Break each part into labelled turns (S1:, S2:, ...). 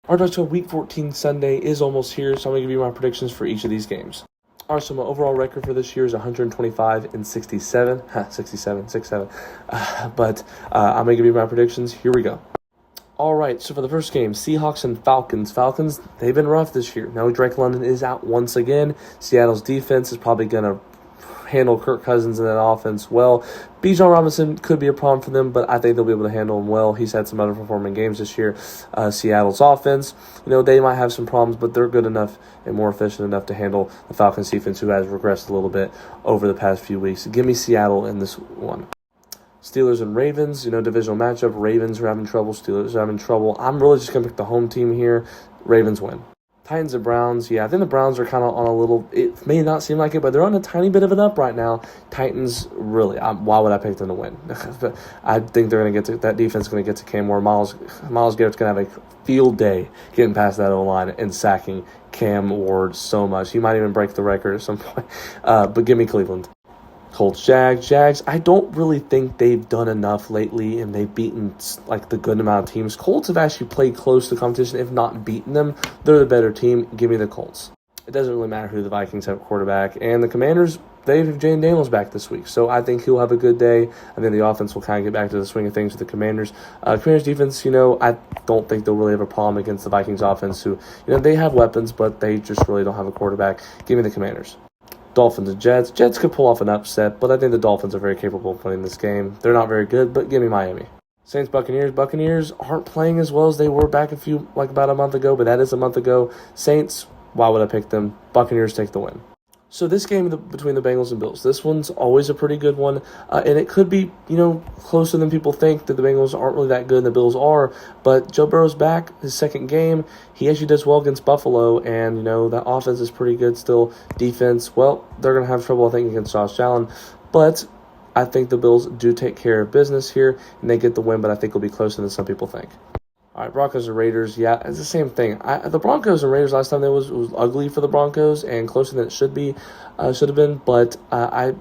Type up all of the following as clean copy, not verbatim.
S1: Our Dutch Week 14 Sunday is almost here, so I'm going to give you my predictions for each of these games. All right, so my overall record for this year is 125 and 67. 67. But I'm going to give you my predictions. Here we go. All right, so for the first game, Seahawks and Falcons. Falcons, they've been rough this year. Now Drake London is out once again. Seattle's defense is probably going to handle Kirk Cousins in that offense well. Bijan Robinson could be a problem for them, but I think they'll be able to handle him well. He's had some underperforming games this year. Seattle's offense, they might have some problems, but they're good enough and more efficient enough to handle the Falcons defense, who has regressed a little bit over the past few weeks. Give me Seattle in this one. Steelers and Ravens, divisional matchup. Ravens are having trouble. Steelers are having trouble. I'm really just going to pick the home team here. Ravens win. Titans and Browns, I think the Browns are kind of on a little, it may not seem like it, but they're on a tiny bit of an up right now. Titans, really, why would I pick them to win? I think they're going to get to, that defense is going to get to Cam Ward. Miles Garrett's going to have a field day getting past that O-line and sacking Cam Ward so much. He might even break the record at some point, but give me Cleveland. Colts, Jags, I don't really think they've done enough lately, and they've beaten the good amount of teams. Colts have actually played close to the competition, if not beaten them. They're the better team. Give me the Colts. It doesn't really matter who the Vikings have quarterback. And the Commanders, they have Jane Daniels back this week, so I think he'll have a good day. I think the offense will kind of get back to the swing of things with the Commanders. Commanders defense, I don't think they'll really have a problem against the Vikings offense, who, they have weapons, but they just really don't have a quarterback. Give me the Commanders. Dolphins and Jets. Jets could pull off an upset, but I think the Dolphins are very capable of winning this game. They're not very good, but give me Miami. Saints, Buccaneers. Buccaneers aren't playing as well as they were back about a month ago, but that is a month ago. Saints, why would I pick them? Buccaneers take the win. So this game between the Bengals and Bills, this one's always a pretty good one, and it could be, closer than people think, that the Bengals aren't really that good and the Bills are, but Joe Burrow's back, his second game. He actually does well against Buffalo, and, that offense is pretty good still. Defense, well, they're going to have trouble, I think, against Josh Allen, but I think the Bills do take care of business here, and they get the win, but I think it'll be closer than some people think. All right, Broncos and Raiders, it's the same thing. The Broncos and Raiders last time, it was ugly for the Broncos and closer than it should have been. But that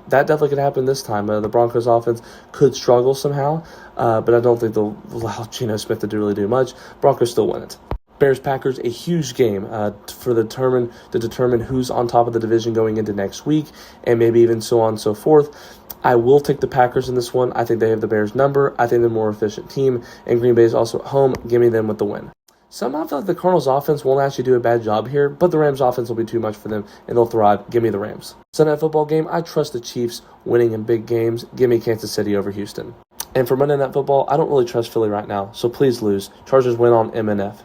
S1: definitely could happen this time. The Broncos offense could struggle somehow, but I don't think they'll allow Geno Smith to really do much. Broncos still win it. Bears-Packers, a huge game to determine who's on top of the division going into next week, and maybe even so on and so forth. I will take the Packers in this one. I think they have the Bears' number. I think they're a more efficient team, and Green Bay is also at home. Give me them with the win. Somehow I feel like the Cardinals' offense won't actually do a bad job here, but the Rams' offense will be too much for them, and they'll thrive. Give me the Rams. Sunday Night Football game, I trust the Chiefs winning in big games. Give me Kansas City over Houston. And for Monday Night Football, I don't really trust Philly right now, so please lose. Chargers win on MNF.